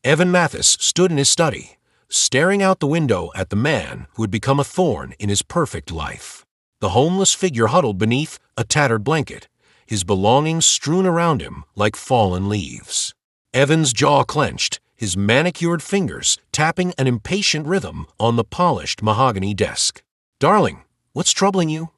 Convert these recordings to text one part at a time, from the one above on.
Evan Mathis stood in his study, staring out the window at the man who had become a thorn in his perfect life. The homeless figure huddled beneath a tattered blanket, his belongings strewn around him like fallen leaves. Evan's jaw clenched, his manicured fingers tapping an impatient rhythm on the polished mahogany desk. "Darling, what's troubling you?"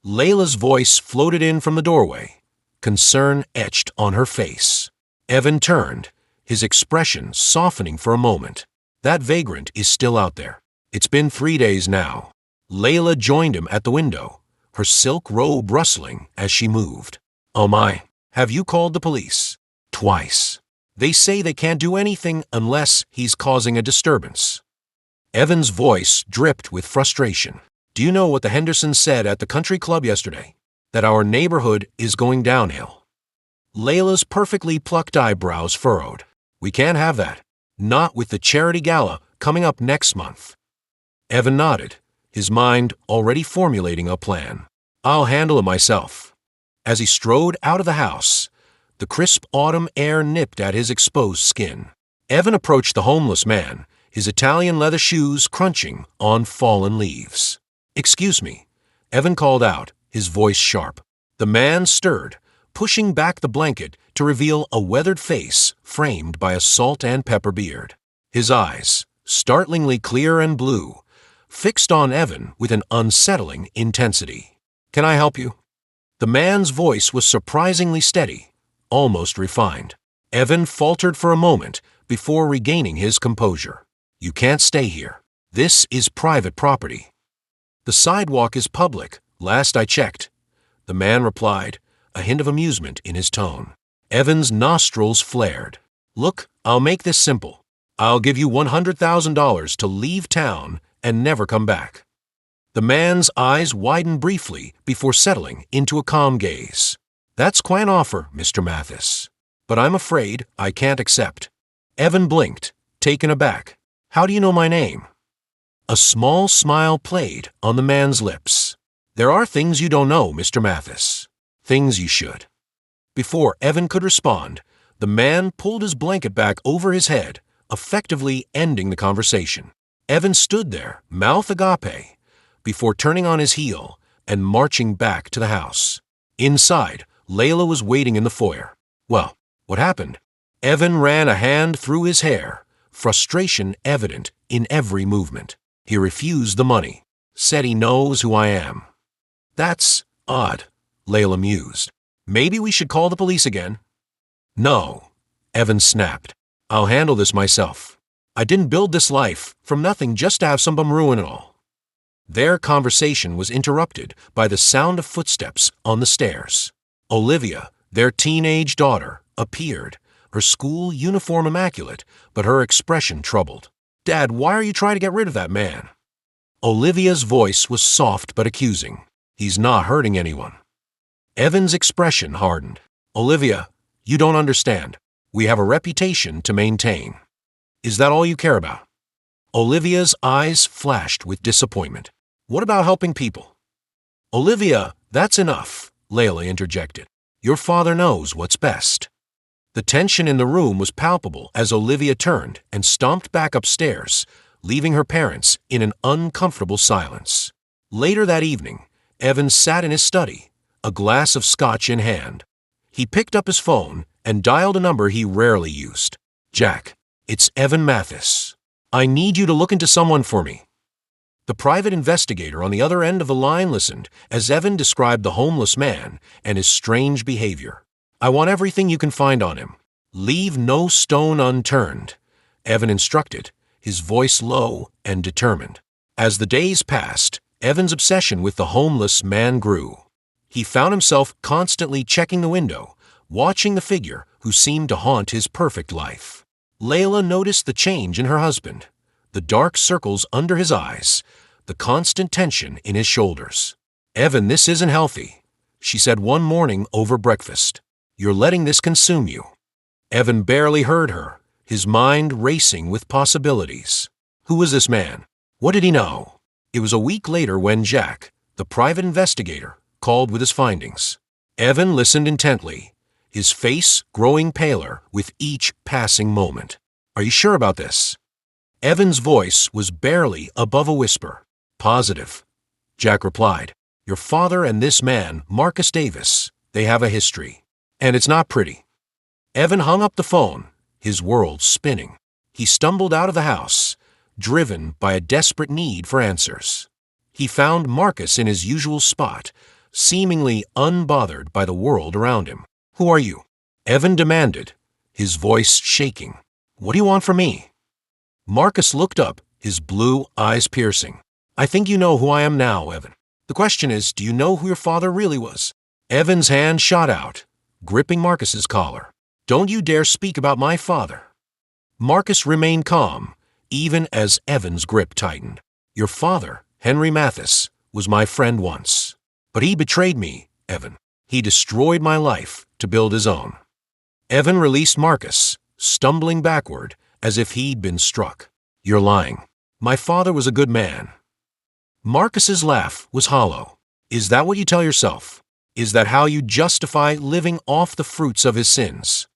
Layla's voice floated in from the doorway, concern etched on her face. Evan turned, his expression softening for a moment. "That vagrant is still out there. It's been 3 days now." Layla joined him at the window, her silk robe rustling as she moved. "Oh my, have you called the police?" "Twice. They say they can't do anything unless he's causing a disturbance." Evan's voice dripped with frustration. "Do you know what the Hendersons said at the country club yesterday? That our neighborhood is going downhill." Layla's perfectly plucked eyebrows furrowed. "We can't have that. Not with the charity gala coming up next month." Evan nodded, his mind already formulating a plan. "I'll handle it myself." As he strode out of the house, the crisp autumn air nipped at his exposed skin. Evan approached the homeless man, his Italian leather shoes crunching on fallen leaves. "Excuse me," Evan called out, his voice sharp. The man stirred, pushing back the blanket to reveal a weathered face framed by a salt and pepper beard. His eyes, startlingly clear and blue, fixed on Evan with an unsettling intensity. "Can I help you?" The man's voice was surprisingly steady, almost refined. Evan faltered for a moment before regaining his composure. "You can't stay here. This is private property." "The sidewalk is public, last I checked," the man replied, a hint of amusement in his tone. Evan's nostrils flared. "Look, I'll make this simple. I'll give you $100,000 to leave town and never come back." The man's eyes widened briefly before settling into a calm gaze. "That's quite an offer, Mr. Mathis, but I'm afraid I can't accept." Evan blinked, taken aback. "How do you know my name?" A small smile played on the man's lips. "There are things you don't know, Mr. Mathis. Things you should." Before Evan could respond, the man pulled his blanket back over his head, effectively ending the conversation. Evan stood there, mouth agape, before turning on his heel and marching back to the house. Inside, Layla was waiting in the foyer. "Well, what happened?" Evan ran a hand through his hair, frustration evident in every movement. "He refused the money. Said he knows who I am." "That's odd," Layla mused. "Maybe we should call the police again." "No," Evan snapped. "I'll handle this myself. I didn't build this life from nothing just to have some bum ruin it all." Their conversation was interrupted by the sound of footsteps on the stairs. Olivia, their teenage daughter, appeared, her school uniform immaculate, but her expression troubled. "Dad, why are you trying to get rid of that man?" Olivia's voice was soft but accusing. "He's not hurting anyone." Evan's expression hardened. "Olivia, you don't understand. We have a reputation to maintain." "Is that all you care about?" Olivia's eyes flashed with disappointment. "What about helping people?" "Olivia, that's enough," Layla interjected. "Your father knows what's best." The tension in the room was palpable as Olivia turned and stomped back upstairs, leaving her parents in an uncomfortable silence. Later that evening, Evan sat in his study, a glass of scotch in hand. He picked up his phone and dialed a number he rarely used. "Jack, it's Evan Mathis. I need you to look into someone for me." The private investigator on the other end of the line listened as Evan described the homeless man and his strange behavior. "I want everything you can find on him. Leave no stone unturned," Evan instructed, his voice low and determined. As the days passed, Evan's obsession with the homeless man grew. He found himself constantly checking the window, watching the figure who seemed to haunt his perfect life. Layla noticed the change in her husband, the dark circles under his eyes, the constant tension in his shoulders. "Evan, this isn't healthy," she said one morning over breakfast. "You're letting this consume you." Evan barely heard her, his mind racing with possibilities. Who was this man? What did he know? It was a week later when Jack, the private investigator, called with his findings. Evan listened intently, his face growing paler with each passing moment. Are you sure about this? Evan's voice was barely above a whisper. Positive. Jack replied. Your father and this man, Marcus Davis, they have a history. And it's not pretty. Evan hung up the phone, his world spinning. He stumbled out of the house, driven by a desperate need for answers. He found Marcus in his usual spot, seemingly unbothered by the world around him. Who are you? Evan demanded, his voice shaking. What do you want from me? Marcus looked up, his blue eyes piercing. I think you know who I am now, Evan. The question is, do you know who your father really was? Evan's hand shot out, gripping Marcus's collar. Don't you dare speak about my father. Marcus remained calm, even as Evan's grip tightened. Your father, Henry Mathis, was my friend once. But he betrayed me, Evan. He destroyed my life to build his own. Evan released Marcus, stumbling backward as if he'd been struck. You're lying. My father was a good man. Marcus's laugh was hollow. Is that what you tell yourself? Is that how you justify living off the fruits of his sins?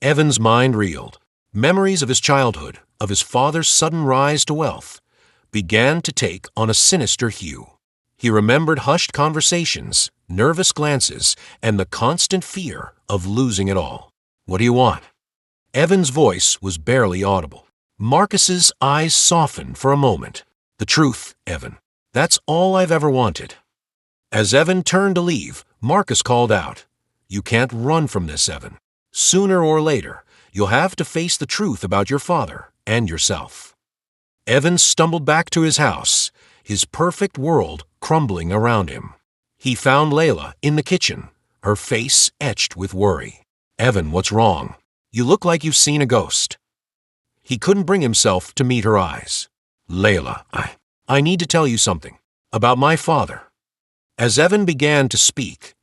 Evan's mind reeled. Memories of his childhood, of his father's sudden rise to wealth, began to take on a sinister hue. He remembered hushed conversations, nervous glances, and the constant fear of losing it all. What do you want? Evan's voice was barely audible. Marcus's eyes softened for a moment. The truth, Evan. That's all I've ever wanted. As Evan turned to leave, Marcus called out, You can't run from this, Evan. Sooner or later, you'll have to face the truth about your father and yourself. Evan stumbled back to his house, his perfect world crumbling around him. He found Layla in the kitchen, her face etched with worry. Evan, what's wrong? You look like you've seen a ghost. He couldn't bring himself to meet her eyes. Layla, I need to tell you something about my father. As Evan began to speak,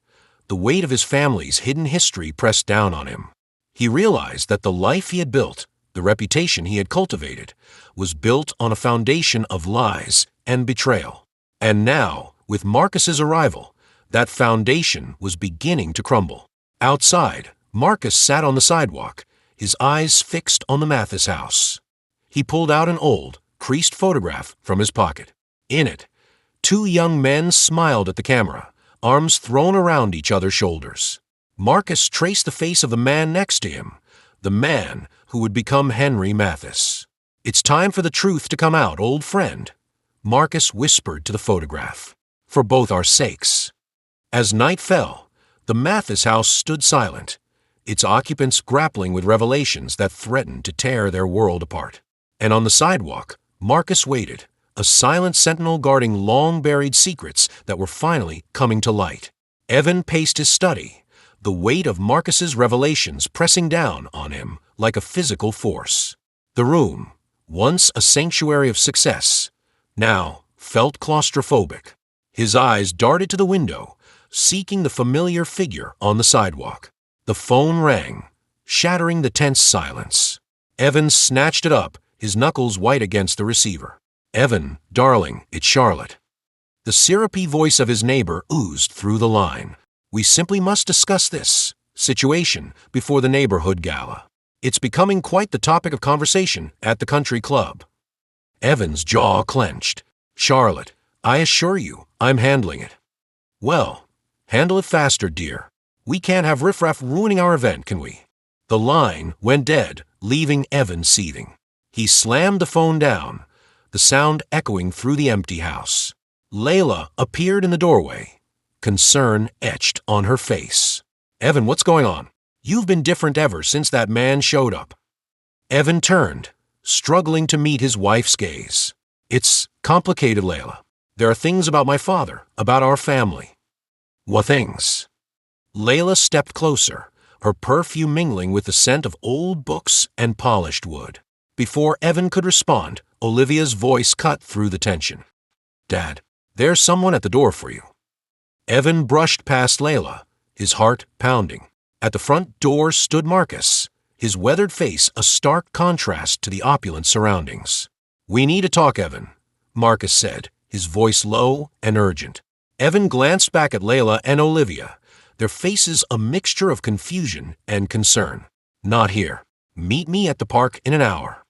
the weight of his family's hidden history pressed down on him. He realized that the life he had built, the reputation he had cultivated, was built on a foundation of lies and betrayal. And now, with Marcus's arrival, that foundation was beginning to crumble. Outside, Marcus sat on the sidewalk, his eyes fixed on the Mathis house. He pulled out an old, creased photograph from his pocket. In it, two young men smiled at the camera, arms thrown around each other's shoulders. Marcus traced the face of the man next to him, the man who would become Henry Mathis. It's time for the truth to come out, old friend, Marcus whispered to the photograph. For both our sakes. As night fell, the Mathis house stood silent, its occupants grappling with revelations that threatened to tear their world apart. And on the sidewalk, Marcus waited, a silent sentinel guarding long-buried secrets that were finally coming to light. Evan paced his study, the weight of Marcus's revelations pressing down on him like a physical force. The room, once a sanctuary of success, now felt claustrophobic. His eyes darted to the window, seeking the familiar figure on the sidewalk. The phone rang, shattering the tense silence. Evan snatched it up, his knuckles white against the receiver. Evan, darling, it's Charlotte. The syrupy voice of his neighbor oozed through the line. We simply must discuss this situation before the neighborhood gala. It's becoming quite the topic of conversation at the country club. Evan's jaw clenched. Charlotte, I assure you, I'm handling it. Well, handle it faster, dear. We can't have riffraff ruining our event, can we? The line went dead, leaving Evan seething. He slammed the phone down, the sound echoing through the empty house. Layla appeared in the doorway, concern etched on her face. Evan, what's going on? You've been different ever since that man showed up. Evan turned, struggling to meet his wife's gaze. It's complicated, Layla. There are things about my father, about our family. What things? Layla stepped closer, her perfume mingling with the scent of old books and polished wood. Before Evan could respond, Olivia's voice cut through the tension. Dad, there's someone at the door for you. Evan brushed past Layla, his heart pounding. At the front door stood Marcus, his weathered face a stark contrast to the opulent surroundings. We need to talk, Evan, Marcus said, his voice low and urgent. Evan glanced back at Layla and Olivia, their faces a mixture of confusion and concern. Not here. Meet me at the park in an hour.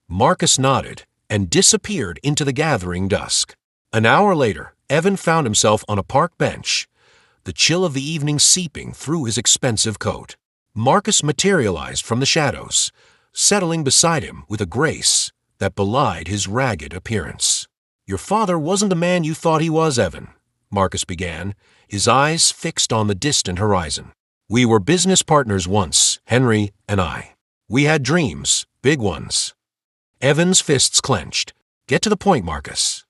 Marcus nodded and disappeared into the gathering dusk. An hour later, Evan found himself on a park bench, the chill of the evening seeping through his expensive coat. Marcus materialized from the shadows, settling beside him with a grace that belied his ragged appearance. "Your father wasn't the man you thought he was, Evan," Marcus began, his eyes fixed on the distant horizon. "We were business partners once, Henry and I. We had dreams, big ones." Evan's fists clenched. "Get to the point, Marcus."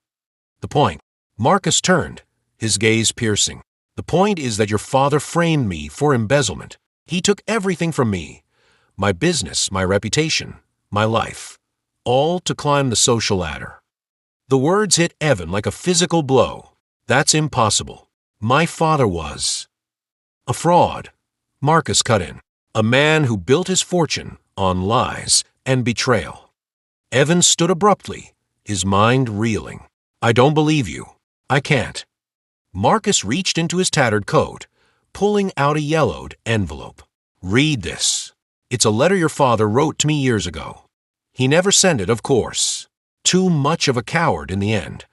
"The point." Marcus turned, his gaze piercing. "The point is that your father framed me for embezzlement. He took everything from me, my business, my reputation, my life, all to climb the social ladder." The words hit Evan like a physical blow. "That's impossible. My father was a fraud," Marcus cut in. "A man who built his fortune on lies and betrayal." Evan stood abruptly, his mind reeling. "I don't believe you. I can't." Marcus reached into his tattered coat, pulling out a yellowed envelope. "Read this. It's a letter your father wrote to me years ago. He never sent it, of course. Too much of a coward in the end."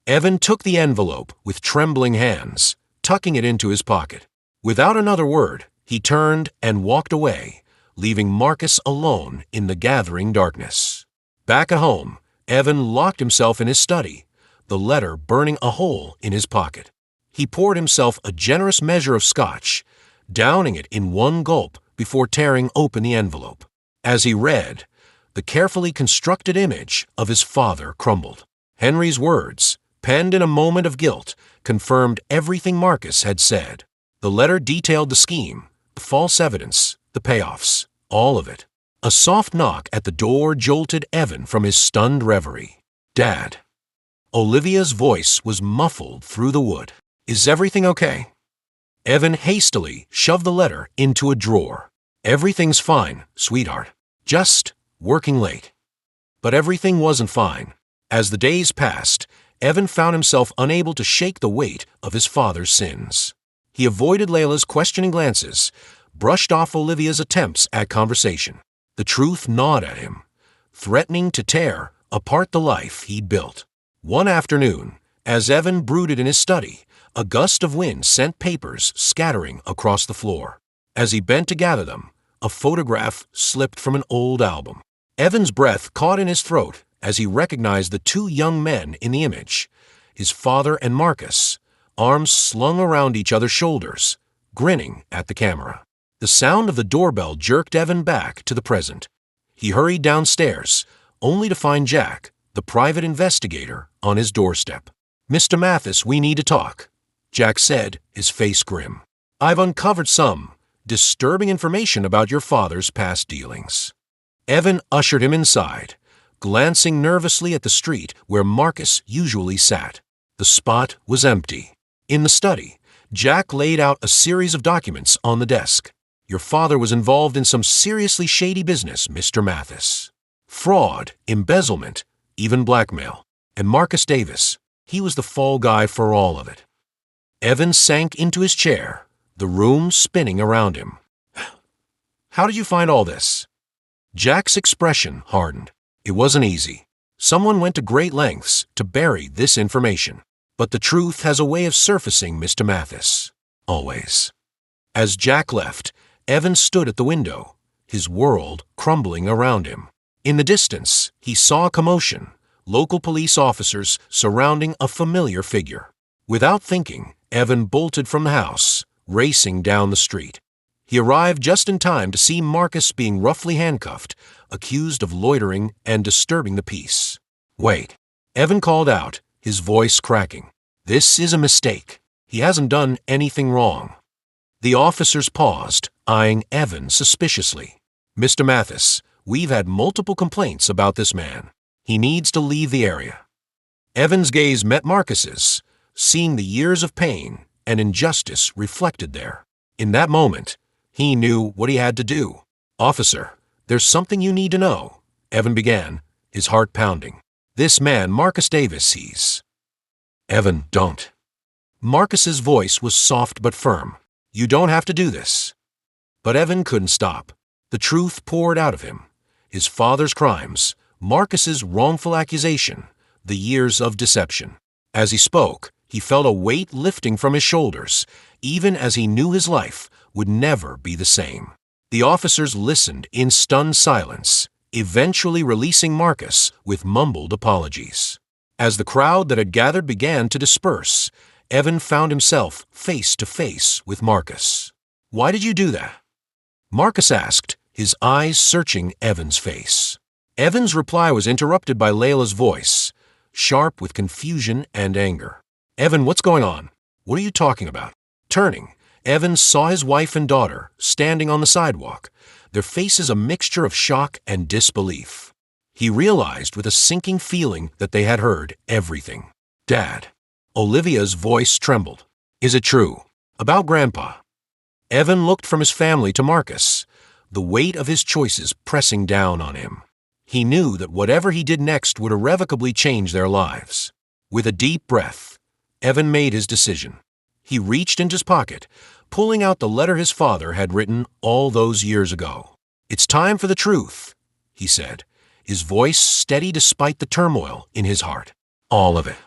Evan took the envelope with trembling hands, tucking it into his pocket. Without another word, he turned and walked away, leaving Marcus alone in the gathering darkness. Back at home, Evan locked himself in his study, the letter burning a hole in his pocket. He poured himself a generous measure of scotch, downing it in one gulp before tearing open the envelope. As he read, the carefully constructed image of his father crumbled. Henry's words, penned in a moment of guilt, confirmed everything Marcus had said. The letter detailed the scheme, the false evidence, the payoffs, all of it. A soft knock at the door jolted Evan from his stunned reverie. "Dad." Olivia's voice was muffled through the wood. "Is everything okay?" Evan hastily shoved the letter into a drawer. "Everything's fine, sweetheart. Just working late." But everything wasn't fine. As the days passed, Evan found himself unable to shake the weight of his father's sins. He avoided Layla's questioning glances, brushed off Olivia's attempts at conversation. The truth gnawed at him, threatening to tear apart the life he'd built. One afternoon, as Evan brooded in his study, a gust of wind sent papers scattering across the floor. As he bent to gather them, a photograph slipped from an old album. Evan's breath caught in his throat as he recognized the two young men in the image, his father and Marcus, arms slung around each other's shoulders, grinning at the camera. The sound of the doorbell jerked Evan back to the present. He hurried downstairs, only to find Jack, the private investigator, on his doorstep. "Mr. Mathis, we need to talk," Jack said, his face grim. "I've uncovered some disturbing information about your father's past dealings." Evan ushered him inside, glancing nervously at the street where Marcus usually sat. The spot was empty. In the study, Jack laid out a series of documents on the desk. "Your father was involved in some seriously shady business, Mr. Mathis. Fraud, embezzlement, even blackmail. And Marcus Davis, he was the fall guy for all of it." Evan sank into his chair, the room spinning around him. "How did you find all this?" Jack's expression hardened. "It wasn't easy. Someone went to great lengths to bury this information. But the truth has a way of surfacing, Mr. Mathis. Always." As Jack left, Evan stood at the window, his world crumbling around him. In the distance, he saw a commotion, local police officers surrounding a familiar figure. Without thinking, Evan bolted from the house, racing down the street. He arrived just in time to see Marcus being roughly handcuffed, accused of loitering and disturbing the peace. "Wait," Evan called out, his voice cracking. "This is a mistake. He hasn't done anything wrong." The officers paused, eyeing Evan suspiciously. "Mr. Mathis, we've had multiple complaints about this man. He needs to leave the area." Evan's gaze met Marcus's, seeing the years of pain and injustice reflected there. In that moment, he knew what he had to do. "Officer, there's something you need to know," Evan began, his heart pounding. "This man, Marcus Davis, he's—" "Evan, don't." Marcus's voice was soft but firm. "You don't have to do this." But Evan couldn't stop. The truth poured out of him. His father's crimes, Marcus's wrongful accusation, the years of deception. As he spoke, he felt a weight lifting from his shoulders, even as he knew his life would never be the same. The officers listened in stunned silence, eventually releasing Marcus with mumbled apologies. As the crowd that had gathered began to disperse, Evan found himself face to face with Marcus. "Why did you do that?" Marcus asked, his eyes searching Evan's face. Evan's reply was interrupted by Layla's voice, sharp with confusion and anger. "Evan, what's going on? What are you talking about?" Turning, Evan saw his wife and daughter standing on the sidewalk, their faces a mixture of shock and disbelief. He realized with a sinking feeling that they had heard everything. "Dad." Olivia's voice trembled. "Is it true? About Grandpa?" Evan looked from his family to Marcus, the weight of his choices pressing down on him. He knew that whatever he did next would irrevocably change their lives. With a deep breath, Evan made his decision. He reached into his pocket, pulling out the letter his father had written all those years ago. "It's time for the truth," he said, his voice steady despite the turmoil in his heart. "All of it."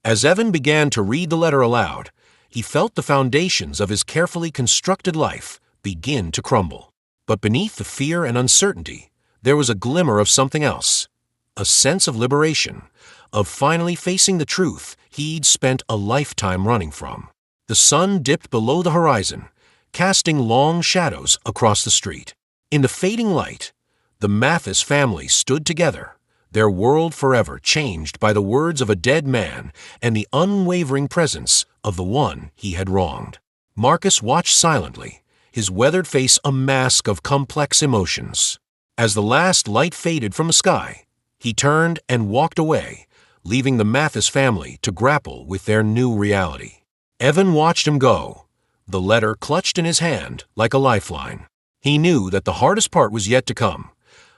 As Evan began to read the letter aloud, he felt the foundations of his carefully constructed life begin to crumble. But beneath the fear and uncertainty, there was a glimmer of something else, a sense of liberation, of finally facing the truth he'd spent a lifetime running from. The sun dipped below the horizon, casting long shadows across the street. In the fading light, the Mathis family stood together, their world forever changed by the words of a dead man and the unwavering presence of the one he had wronged. Marcus watched silently, his weathered face a mask of complex emotions. As the last light faded from the sky, he turned and walked away, leaving the Mathis family to grapple with their new reality. Evan watched him go, the letter clutched in his hand like a lifeline. He knew that the hardest part was yet to come,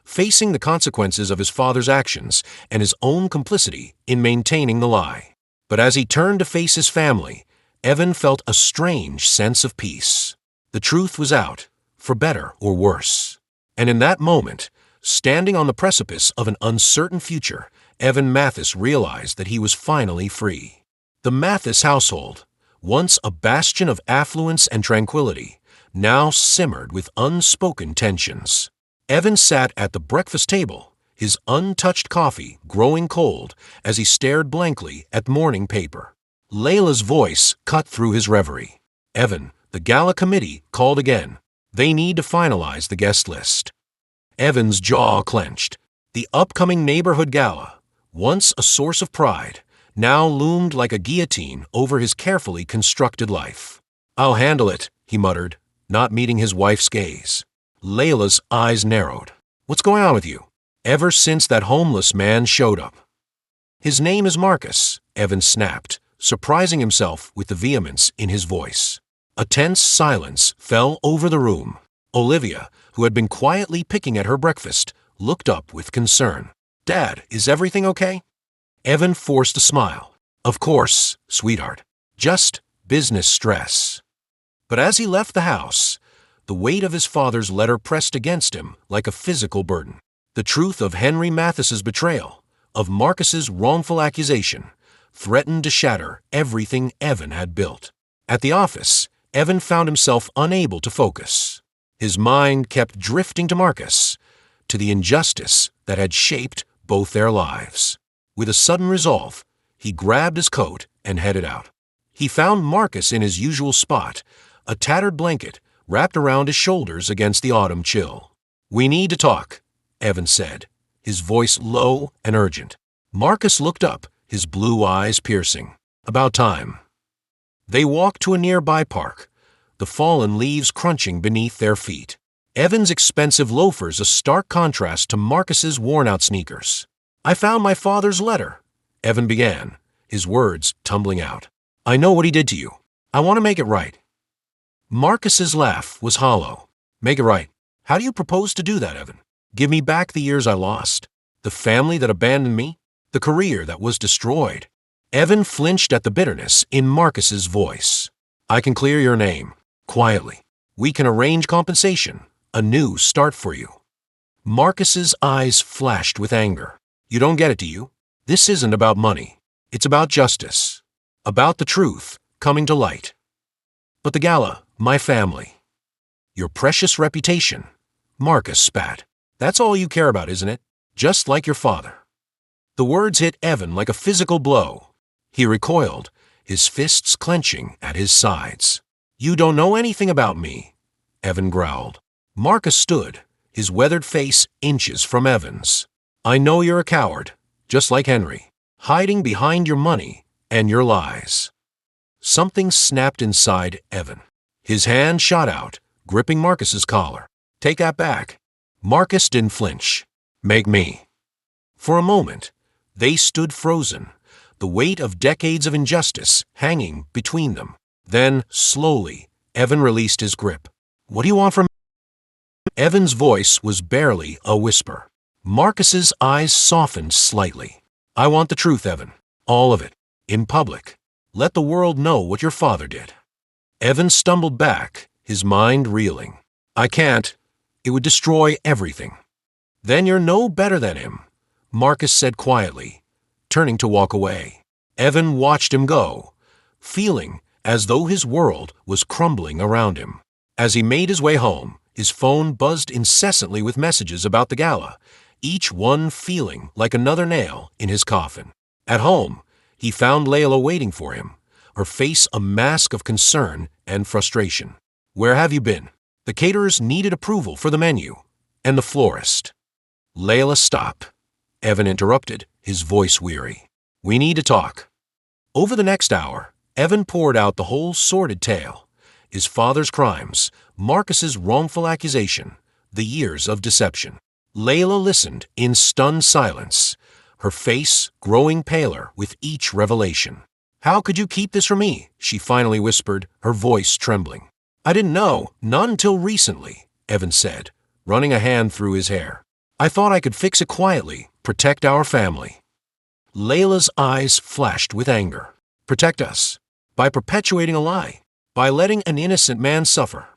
facing the consequences of his father's actions and his own complicity in maintaining the lie. But as he turned to face his family, Evan felt a strange sense of peace. The truth was out, for better or worse. And in that moment, standing on the precipice of an uncertain future, Evan Mathis realized that he was finally free. The Mathis household, once a bastion of affluence and tranquility, now simmered with unspoken tensions. Evan sat at the breakfast table, his untouched coffee growing cold as he stared blankly at the morning paper. Layla's voice cut through his reverie. "Evan, the gala committee called again. They need to finalize the guest list." Evan's jaw clenched. The upcoming neighborhood gala, once a source of pride, now loomed like a guillotine over his carefully constructed life. "I'll handle it," he muttered, not meeting his wife's gaze. Layla's eyes narrowed. "What's going on with you?" "Ever since that homeless man showed up." "His name is Marcus," Evan snapped, surprising himself with the vehemence in his voice. A tense silence fell over the room. Olivia, who had been quietly picking at her breakfast, looked up with concern. "Dad, is everything okay?" Evan forced a smile. "Of course, sweetheart. Just business stress." But as he left the house, the weight of his father's letter pressed against him like a physical burden. The truth of Henry Mathis's betrayal, of Marcus's wrongful accusation, threatened to shatter everything Evan had built. At the office, Evan found himself unable to focus. His mind kept drifting to Marcus, to the injustice that had shaped both their lives. With a sudden resolve, he grabbed his coat and headed out. He found Marcus in his usual spot, a tattered blanket wrapped around his shoulders against the autumn chill. "We need to talk," Evan said, his voice low and urgent. Marcus looked up, his blue eyes piercing. "About time." They walked to a nearby park, the fallen leaves crunching beneath their feet. Evan's expensive loafers a stark contrast to Marcus's worn-out sneakers. "I found my father's letter," Evan began, his words tumbling out. "I know what he did to you. I want to make it right." Marcus's laugh was hollow. "Make it right? How do you propose to do that, Evan? Give me back the years I lost? The family that abandoned me? The career that was destroyed?" Evan flinched at the bitterness in Marcus's voice. "I can clear your name, quietly. We can arrange compensation, a new start for you." Marcus's eyes flashed with anger. You don't get it, do you? This isn't about money. It's about justice. About the truth coming to light. But the gala, my family. Your precious reputation. Marcus spat. That's all you care about, isn't it? Just like your father. The words hit Evan like a physical blow. He recoiled, his fists clenching at his sides. You don't know anything about me, Evan growled. Marcus stood, his weathered face inches from Evan's. I know you're a coward, just like Henry, hiding behind your money and your lies. Something snapped inside Evan. His hand shot out, gripping Marcus's collar. Take that back. Marcus didn't flinch. Make me. For a moment, they stood frozen, the weight of decades of injustice hanging between them. Then, slowly, Evan released his grip. What do you want from me? Evan's voice was barely a whisper. Marcus's eyes softened slightly. I want the truth, Evan. All of it. In public. Let the world know what your father did. Evan stumbled back, his mind reeling. I can't. It would destroy everything. Then you're no better than him, Marcus said quietly, turning to walk away. Evan watched him go, feeling as though his world was crumbling around him. As he made his way home, his phone buzzed incessantly with messages about the gala, each one feeling like another nail in his coffin. At home, he found Layla waiting for him, her face a mask of concern and frustration. Where have you been? The caterers needed approval for the menu, and the florist. Layla, stop. Evan interrupted, his voice weary. We need to talk. Over the next hour, Evan poured out the whole sordid tale. His father's crimes, Marcus's wrongful accusation, the years of deception. Layla listened in stunned silence, her face growing paler with each revelation. How could you keep this from me? She finally whispered, her voice trembling. I didn't know, not until recently, Evan said, running a hand through his hair. I thought I could fix it quietly, protect our family. Layla's eyes flashed with anger. Protect us? By perpetuating a lie? By letting an innocent man suffer?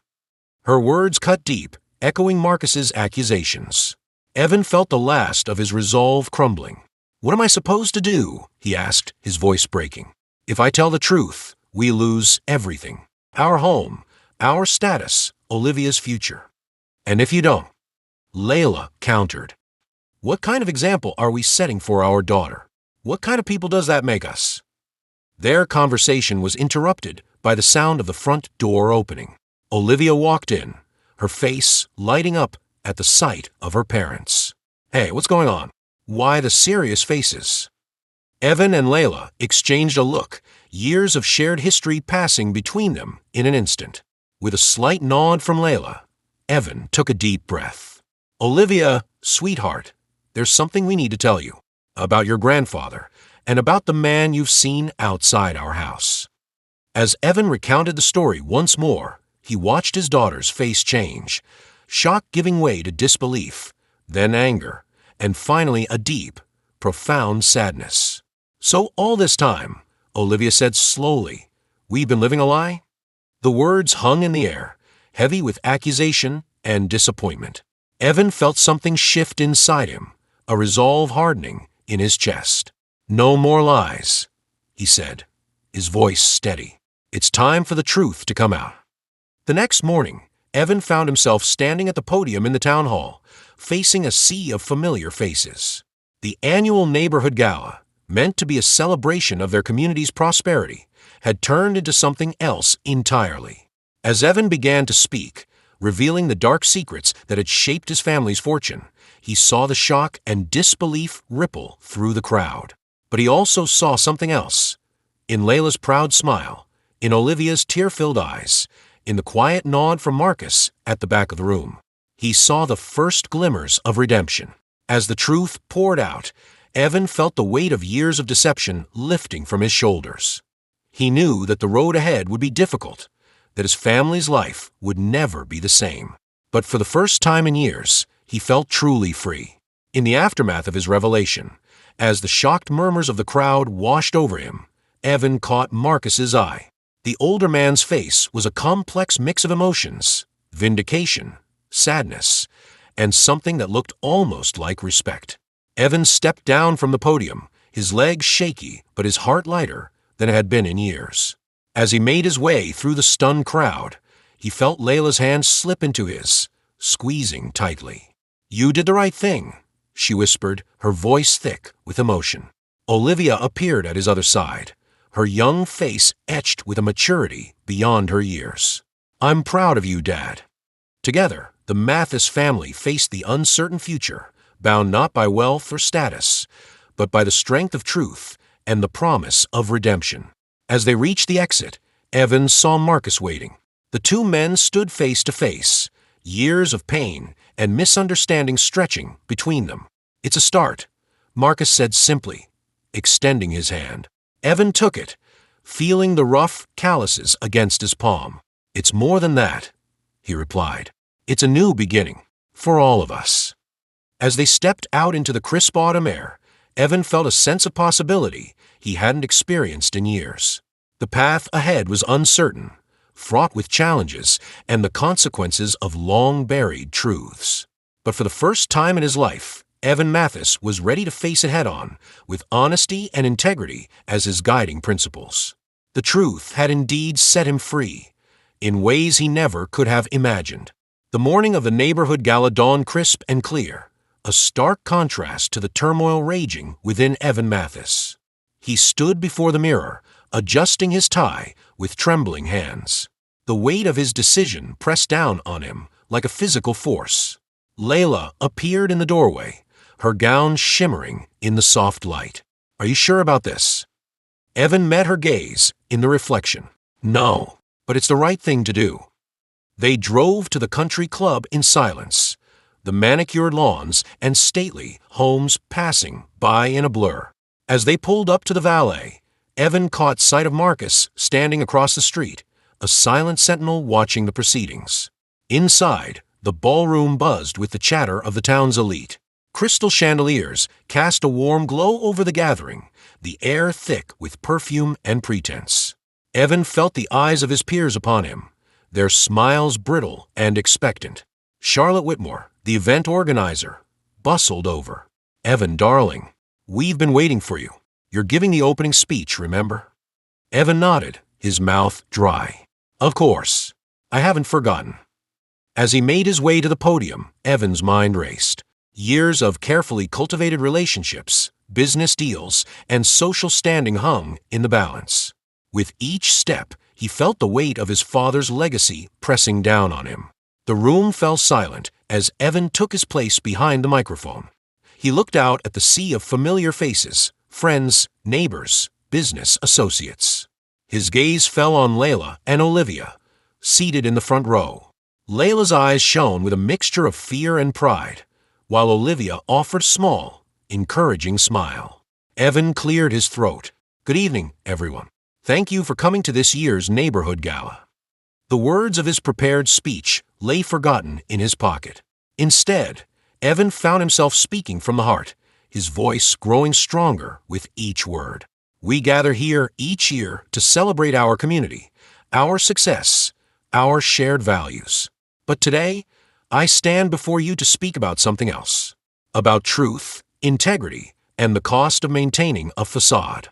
Her words cut deep, echoing Marcus's accusations. Evan felt the last of his resolve crumbling. What am I supposed to do? He asked, his voice breaking. If I tell the truth, we lose everything. Our home, our status, Olivia's future. And if you don't? Layla countered. What kind of example are we setting for our daughter? What kind of people does that make us? Their conversation was interrupted by the sound of the front door opening. Olivia walked in, her face lighting up at the sight of her parents. Hey, what's going on? Why the serious faces? Evan and Layla exchanged a look, years of shared history passing between them in an instant. With a slight nod from Layla, Evan took a deep breath. Olivia, sweetheart, there's something we need to tell you about your grandfather and about the man you've seen outside our house. As Evan recounted the story once more, he watched his daughter's face change, shock giving way to disbelief, then anger, and finally a deep, profound sadness. So all this time, Olivia said slowly, we've been living a lie? The words hung in the air, heavy with accusation and disappointment. Evan felt something shift inside him, a resolve hardening in his chest. No more lies, he said, his voice steady. It's time for the truth to come out. The next morning, Evan found himself standing at the podium in the town hall, facing a sea of familiar faces. The annual neighborhood gala, meant to be a celebration of their community's prosperity, had turned into something else entirely. As Evan began to speak, revealing the dark secrets that had shaped his family's fortune, he saw the shock and disbelief ripple through the crowd. But he also saw something else. In Layla's proud smile, in Olivia's tear-filled eyes, in the quiet nod from Marcus at the back of the room, he saw the first glimmers of redemption. As the truth poured out, Evan felt the weight of years of deception lifting from his shoulders. He knew that the road ahead would be difficult, that his family's life would never be the same. But for the first time in years, he felt truly free. In the aftermath of his revelation, as the shocked murmurs of the crowd washed over him, Evan caught Marcus's eye. The older man's face was a complex mix of emotions, vindication, sadness, and something that looked almost like respect. Evan stepped down from the podium, his legs shaky but his heart lighter than it had been in years. As he made his way through the stunned crowd, he felt Layla's hand slip into his, squeezing tightly. "You did the right thing," she whispered, her voice thick with emotion. Olivia appeared at his other side, her young face etched with a maturity beyond her years. "I'm proud of you, Dad." Together, the Mathis family faced the uncertain future, bound not by wealth or status, but by the strength of truth and the promise of redemption. As they reached the exit, Evan saw Marcus waiting. The two men stood face to face, years of pain and misunderstanding stretching between them. "It's a start," Marcus said simply, extending his hand. Evan took it, feeling the rough calluses against his palm. "It's more than that," he replied. "It's a new beginning, for all of us." As they stepped out into the crisp autumn air, Evan felt a sense of possibility he hadn't experienced in years. The path ahead was uncertain, fraught with challenges and the consequences of long-buried truths. But for the first time in his life, Evan Mathis was ready to face it head-on, with honesty and integrity as his guiding principles. The truth had indeed set him free, in ways he never could have imagined. The morning of the neighborhood gala dawned crisp and clear, a stark contrast to the turmoil raging within Evan Mathis. He stood before the mirror, adjusting his tie with trembling hands. The weight of his decision pressed down on him like a physical force. Layla appeared in the doorway, her gown shimmering in the soft light. "Are you sure about this?" Evan met her gaze in the reflection. "No, but it's the right thing to do." They drove to the country club in silence, the manicured lawns and stately homes passing by in a blur. As they pulled up to the valet, Evan caught sight of Marcus standing across the street, a silent sentinel watching the proceedings. Inside, the ballroom buzzed with the chatter of the town's elite. Crystal chandeliers cast a warm glow over the gathering, the air thick with perfume and pretense. Evan felt the eyes of his peers upon him, their smiles brittle and expectant. Charlotte Whitmore, the event organizer, bustled over. "Evan, darling, we've been waiting for you. You're giving the opening speech, remember?" Evan nodded, his mouth dry. "Of course. I haven't forgotten." As he made his way to the podium, Evan's mind raced. Years of carefully cultivated relationships, business deals, and social standing hung in the balance. With each step, he felt the weight of his father's legacy pressing down on him. The room fell silent as Evan took his place behind the microphone. He looked out at the sea of familiar faces, friends, neighbors, business associates. His gaze fell on Layla and Olivia, seated in the front row. Layla's eyes shone with a mixture of fear and pride, while Olivia offered a small, encouraging smile. Evan cleared his throat. "Good evening, everyone. Thank you for coming to this year's neighborhood gala." The words of his prepared speech lay forgotten in his pocket. Instead, Evan found himself speaking from the heart, his voice growing stronger with each word. "We gather here each year to celebrate our community, our success, our shared values. But today, I stand before you to speak about something else, about truth, integrity, and the cost of maintaining a facade."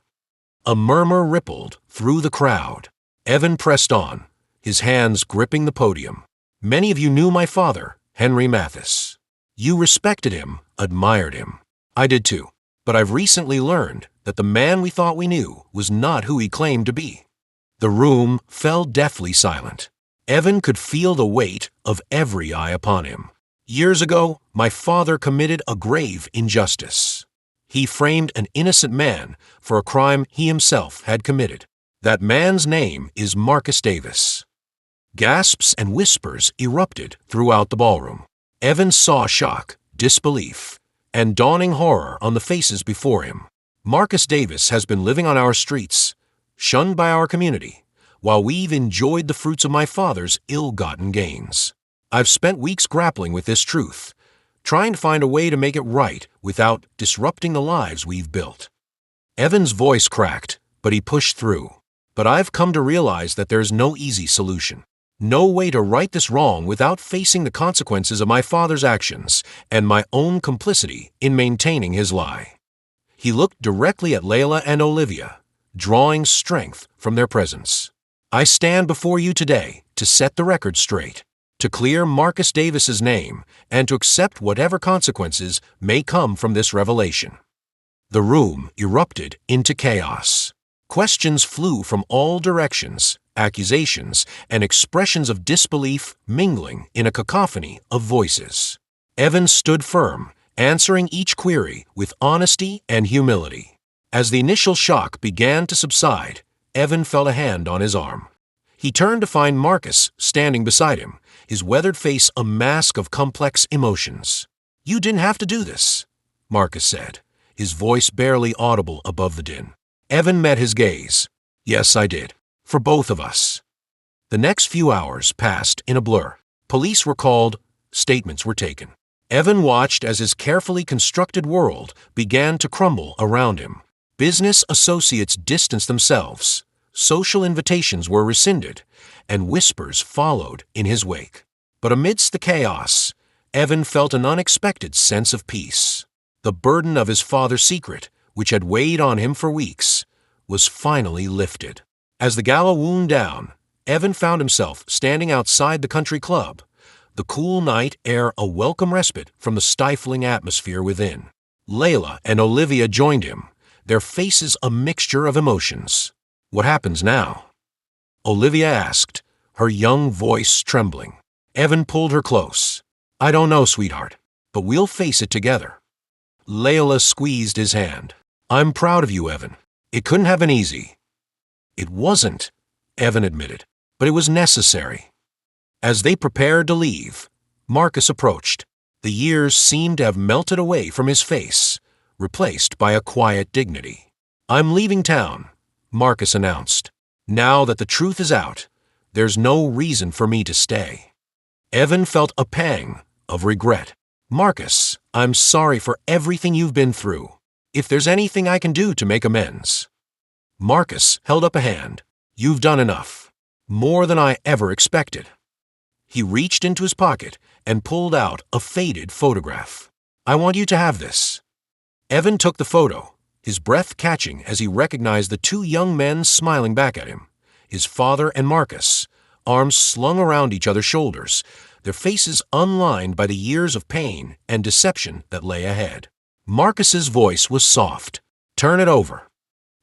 A murmur rippled through the crowd. Evan pressed on, his hands gripping the podium. "Many of you knew my father, Henry Mathis. You respected him, admired him. I did too. But I've recently learned that the man we thought we knew was not who he claimed to be." The room fell deathly silent. Evan could feel the weight of every eye upon him. "Years ago, my father committed a grave injustice. He framed an innocent man for a crime he himself had committed. That man's name is Marcus Davis." Gasps and whispers erupted throughout the ballroom. Evan saw shock, disbelief, and dawning horror on the faces before him. "Marcus Davis has been living on our streets, shunned by our community, while we've enjoyed the fruits of my father's ill-gotten gains. I've spent weeks grappling with this truth, trying to find a way to make it right without disrupting the lives we've built." Evan's voice cracked, but he pushed through. "But I've come to realize that there's no easy solution. No way to right this wrong without facing the consequences of my father's actions and my own complicity in maintaining his lie. He looked directly at Layla and Olivia, drawing strength from their presence. I stand before you today to set the record straight, to clear Marcus Davis's name, and to accept whatever consequences may come from this revelation. The room erupted into chaos. Questions flew from all directions, accusations, and expressions of disbelief mingling in a cacophony of voices. Evan stood firm, answering each query with honesty and humility. As the initial shock began to subside, Evan felt a hand on his arm. He turned to find Marcus standing beside him, his weathered face a mask of complex emotions. "You didn't have to do this," Marcus said, his voice barely audible above the din. Evan met his gaze. "Yes, I did. For both of us." The next few hours passed in a blur. Police were called, statements were taken. Evan watched as his carefully constructed world began to crumble around him. Business associates distanced themselves, social invitations were rescinded, and whispers followed in his wake. But amidst the chaos, Evan felt an unexpected sense of peace. The burden of his father's secret, which had weighed on him for weeks, was finally lifted. As the gala wound down, Evan found himself standing outside the country club, the cool night air a welcome respite from the stifling atmosphere within. Layla and Olivia joined him, their faces a mixture of emotions. "What happens now?" Olivia asked, her young voice trembling. Evan pulled her close. "I don't know, sweetheart, but we'll face it together." Layla squeezed his hand. "I'm proud of you, Evan. It couldn't have been easy." "It wasn't," Evan admitted, "but it was necessary." As they prepared to leave, Marcus approached. The years seemed to have melted away from his face, replaced by a quiet dignity. "I'm leaving town," Marcus announced. "Now that the truth is out, there's no reason for me to stay." Evan felt a pang of regret. "Marcus, I'm sorry for everything you've been through. If there's anything I can do to make amends." Marcus held up a hand. "You've done enough. More than I ever expected." He reached into his pocket and pulled out a faded photograph. "I want you to have this." Evan took the photo, his breath catching as he recognized the two young men smiling back at him, his father and Marcus, arms slung around each other's shoulders, their faces unlined by the years of pain and deception that lay ahead. Marcus's voice was soft. "Turn it over."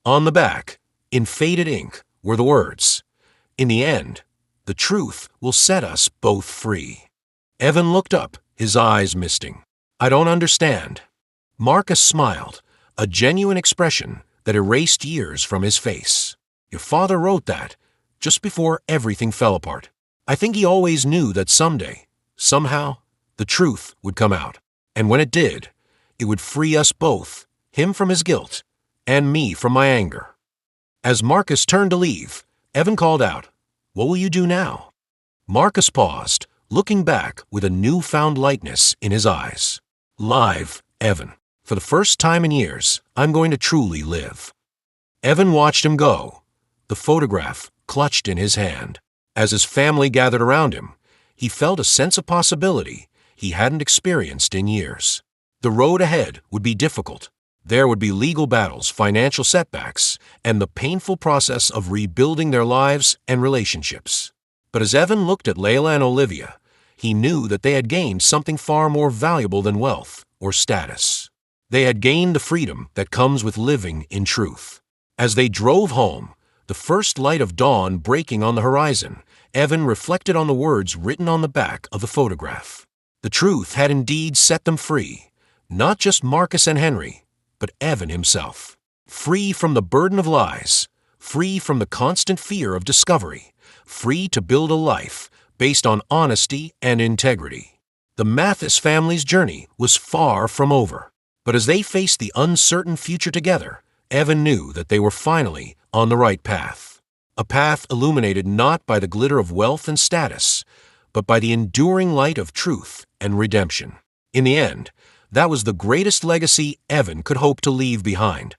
On the back, in faded ink, were the words, "In the end, the truth will set us both free." Evan looked up, his eyes misting. "I don't understand." Marcus smiled, a genuine expression that erased years from his face. "Your father wrote that, just before everything fell apart. I think he always knew that someday, somehow, the truth would come out. And when it did, it would free us both, him from his guilt, and me from my anger." As Marcus turned to leave, Evan called out, "What will you do now?" Marcus paused, looking back with a newfound lightness in his eyes. "Live, Evan. For the first time in years, I'm going to truly live." Evan watched him go, the photograph clutched in his hand. As his family gathered around him, he felt a sense of possibility he hadn't experienced in years. The road ahead would be difficult. There would be legal battles, financial setbacks, and the painful process of rebuilding their lives and relationships. But as Evan looked at Layla and Olivia, he knew that they had gained something far more valuable than wealth or status. They had gained the freedom that comes with living in truth. As they drove home, the first light of dawn breaking on the horizon, Evan reflected on the words written on the back of the photograph. The truth had indeed set them free, not just Marcus and Henry, but Evan himself. Free from the burden of lies, free from the constant fear of discovery, free to build a life based on honesty and integrity. The Mathis family's journey was far from over, but as they faced the uncertain future together, Evan knew that they were finally on the right path. A path illuminated not by the glitter of wealth and status, but by the enduring light of truth and redemption. In the end, that was the greatest legacy Evan could hope to leave behind.